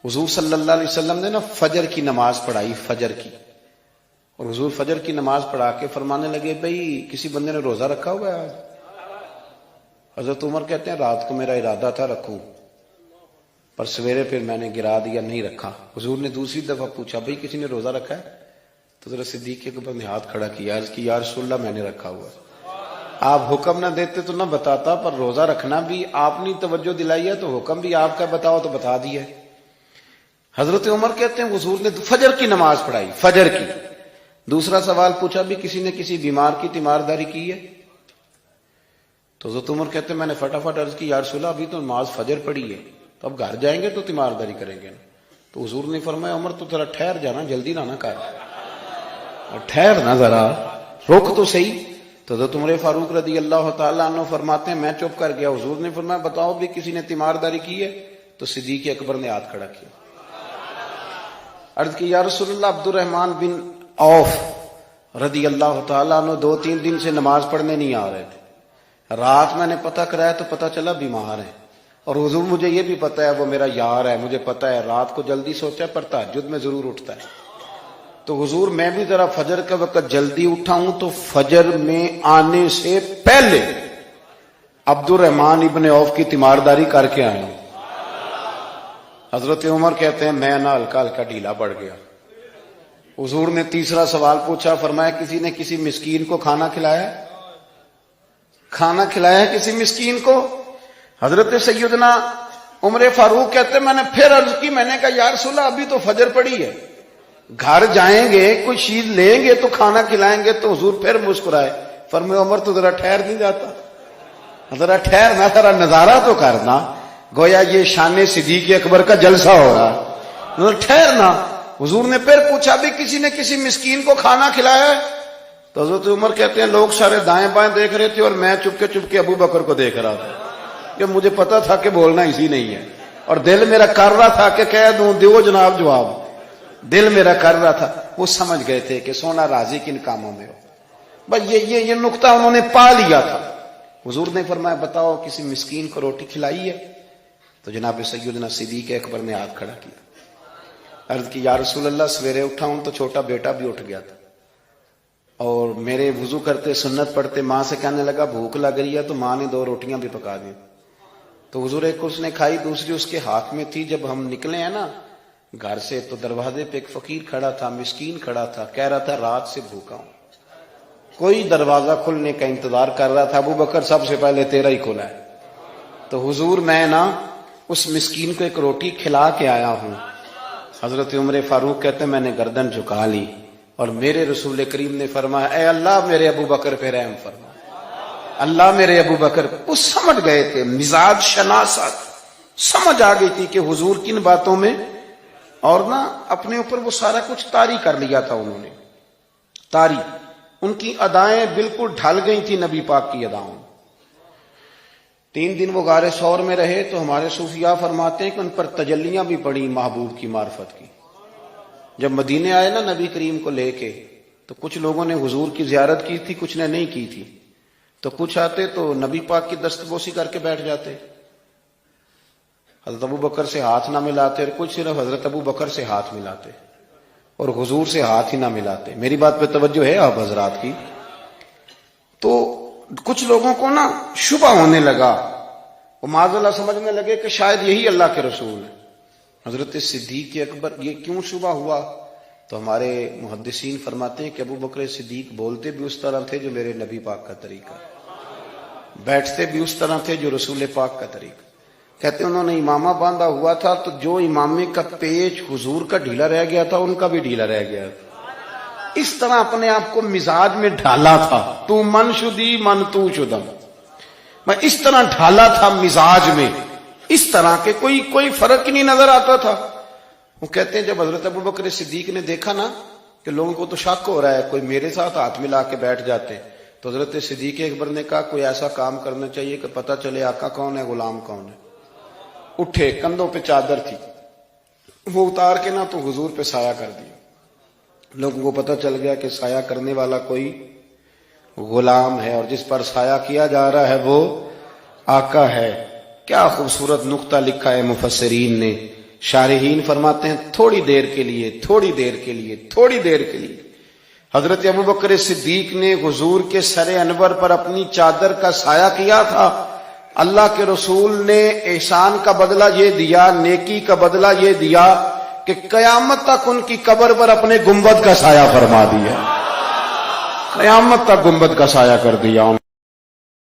حضور صلی اللہ علیہ وسلم نے نا فجر کی نماز پڑھائی، فجر کی، اور حضور فجر کی نماز پڑھا کے فرمانے لگے بھئی کسی بندے نے روزہ رکھا ہوا ہے آج؟ حضرت عمر کہتے ہیں رات کو میرا ارادہ تھا رکھوں، پر سویرے پھر میں نے گرا دیا، نہیں رکھا۔ حضور نے دوسری دفعہ پوچھا بھئی کسی نے روزہ رکھا ہے؟ تو حضرت صدیق کے اوپر نے ہاتھ کھڑا کیا، عرض کی یا رسول اللہ میں نے رکھا ہوا ہے۔ آپ حکم نہ دیتے تو نہ بتاتا، پر روزہ رکھنا بھی آپ نے توجہ دلائی ہے تو حکم بھی آپ کا بتاؤ تو بتا دیا ہے۔ حضرت عمر کہتے ہیں حضور نے فجر کی نماز پڑھائی، فجر کی۔ دوسرا سوال پوچھا بھی کسی نے کسی بیمار کی تیمارداری کی ہے؟ تو حضرت عمر کہتے ہیں میں نے فٹافٹ عرض کی یا رسول اللہ ابھی تو نماز فجر پڑھی ہے، تو اب گھر جائیں گے تو تیمارداری کریں گے۔ تو حضور نے فرمایا عمر تو ذرا ٹھہر جانا، جلدی نہ کر، ٹھہر نہ ذرا، رک تو صحیح۔ تو حضرت عمر فاروق رضی اللہ تعالیٰ عنہ فرماتے ہیں میں چپ کر گیا، حضور نے فرمایا بتاؤ بھی کسی نے تیمارداری کی ہے؟ تو صدیق اکبر نے ہاتھ کھڑا کیا، عرض کی یا رسول اللہ عبد الرحمن بن عوف رضی اللہ تعالیٰ عنہ 2-3 دن سے نماز پڑھنے نہیں آ رہے تھے، رات میں نے پتہ کرایا تو پتہ چلا بیمار ہے، اور حضور مجھے یہ بھی پتہ ہے وہ میرا یار ہے، مجھے پتہ ہے رات کو جلدی سوچا پر تہجد میں ضرور اٹھتا ہے، تو حضور میں بھی ذرا فجر کا وقت جلدی اٹھا ہوں تو فجر میں آنے سے پہلے عبد الرحمن ابن عوف کی تیمارداری کر کے آیا ہوں۔ حضرت عمر کہتے ہیں میں نہ ہلکا ہلکا ڈھیلا پڑ گیا۔ حضور نے تیسرا سوال پوچھا، فرمایا کسی نے کسی مسکین کو کھانا کھلایا؟ کھانا کھلایا کسی مسکین کو؟ حضرت سیدنا عمر فاروق کہتے ہیں میں نے پھر عرض کی، میں نے کہا یا رسول اللہ ابھی تو فجر پڑی ہے، گھر جائیں گے کوئی چیز لیں گے تو کھانا کھلائیں گے۔ تو حضور پھر مسکرائے، فرمایا عمر تو ذرا ٹھہر نہیں جاتا، ذرا ٹھہر نہ، ذرا نظارہ تو کرنا، گویا یہ شان صدیق اکبر کا جلسہ ہو رہا، ٹھہرنا۔ حضور نے پھر پوچھا بھی کسی نے کسی مسکین کو کھانا کھلایا ہے؟ تو حضرت عمر کہتے ہیں لوگ سارے دائیں بائیں دیکھ رہے تھے اور میں چپ کے ابو بکر کو دیکھ رہا تھا، کہ مجھے پتا تھا کہ بولنا اسی نہیں ہے، اور دل میرا کر رہا تھا کہ کہہ دوں دیو جناب جواب، دل میرا کر رہا تھا۔ وہ سمجھ گئے تھے کہ سونا راضی کن کاموں میں ہو، بس یہ نقطہ انہوں نے پا لیا تھا۔ حضور نے فرمایا بتاؤ کسی مسکین کو روٹی کھلائی ہے؟ تو جناب سیدنا صدیق اکبر نے ہاتھ کھڑا کیا، عرض کی یا رسول اللہ سویرے اٹھا ہوں تو چھوٹا بیٹا بھی اٹھ گیا تھا، اور میرے وضو کرتے سنت پڑھتے ماں سے کہنے لگا بھوک لگ رہی ہے، تو ماں نے 2 روٹیاں بھی پکا دی، تو حضور ایک اس نے کھائی دوسری اس کے ہاتھ میں تھی۔ جب ہم نکلے ہیں نا گھر سے تو دروازے پہ ایک فقیر کھڑا تھا، مسکین کھڑا تھا، کہہ رہا تھا رات سے بھوکا ہوں، کوئی دروازہ کھلنے کا انتظار کر رہا تھا، ابو بکر سب سے پہلے تیرا ہی کھلا ہے۔ تو حضور میں نا اس مسکین کو ایک روٹی کھلا کے آیا ہوں۔ حضرت عمر فاروق کہتے ہیں میں نے گردن جھکا لی، اور میرے رسول کریم نے فرمایا اے اللہ میرے ابو بکر پہ رحم فرما، اللہ میرے ابو بکر۔ وہ سمجھ گئے تھے، مزاج شناست سمجھ آ گئی تھی کہ حضور کن باتوں میں، اور نا اپنے اوپر وہ سارا کچھ طاری کر لیا تھا انہوں نے، طاری، ان کی ادائیں بالکل ڈھل گئی تھی نبی پاک کی اداؤں۔ 3 دن وہ غار ثور میں رہے تو ہمارے صوفیاء فرماتے ہیں کہ ان پر تجلیاں بھی پڑی محبوب کی معرفت کی۔ جب مدینے آئے نا نبی کریم کو لے کے، تو کچھ لوگوں نے حضور کی زیارت کی تھی، کچھ نے نہیں کی تھی، تو کچھ آتے تو نبی پاک کی دستبوسی کر کے بیٹھ جاتے، حضرت ابو بکر سے ہاتھ نہ ملاتے، اور کچھ صرف حضرت ابو بکر سے ہاتھ ملاتے اور حضور سے ہاتھ ہی نہ ملاتے۔ میری بات پہ توجہ ہے آپ حضرات کی؟ تو کچھ لوگوں کو نا شبہ ہونے لگا، وہ معاذ اللہ سمجھنے لگے کہ شاید یہی اللہ کے رسول ہے۔ حضرت صدیق اکبر یہ کیوں شبہ ہوا؟ تو ہمارے محدثین فرماتے ہیں کہ ابو بکر صدیق بولتے بھی اس طرح تھے جو میرے نبی پاک کا طریقہ، بیٹھتے بھی اس طرح تھے جو رسول پاک کا طریقہ۔ کہتے ہیں انہوں نے امامہ باندھا ہوا تھا تو جو امامے کا پیچ حضور کا ڈھیلا رہ گیا تھا ان کا بھی ڈھیلا رہ گیا تھا، اس طرح اپنے آپ کو مزاج میں ڈھالا تھا، تو من شدی من تو شدم، میں اس طرح ڈھالا تھا مزاج میں، اس طرح کے کوئی فرق ہی نہیں نظر آتا تھا۔ وہ کہتے ہیں جب حضرت ابو بکر صدیق نے دیکھا نا کہ لوگوں کو تو شک ہو رہا ہے، کوئی میرے ساتھ ہاتھ ملا کے بیٹھ جاتے، تو حضرت صدیق اکبر نے کہا کوئی ایسا کام کرنا چاہیے کہ پتہ چلے آقا کون ہے غلام کون ہے۔ اٹھے، کندھوں پہ چادر تھی، وہ اتار کے نا تو حضور پہ سایہ کر دیا، لوگوں کو پتہ چل گیا کہ سایہ کرنے والا کوئی غلام ہے، اور جس پر سایہ کیا جا رہا ہے وہ آقا ہے۔ کیا خوبصورت نقطہ لکھا ہے مفسرین نے، شارحین فرماتے ہیں تھوڑی دیر کے لیے، تھوڑی دیر کے لیے، تھوڑی دیر کے لیے حضرت ابوبکر صدیق نے حضور کے سر انور پر اپنی چادر کا سایہ کیا تھا۔ اللہ کے رسول نے احسان کا بدلہ یہ دیا، نیکی کا بدلہ یہ دیا کہ قیامت تک ان کی قبر پر اپنے گنبد کا سایہ فرما دیا، قیامت تک گنبد کا سایہ کر دیا۔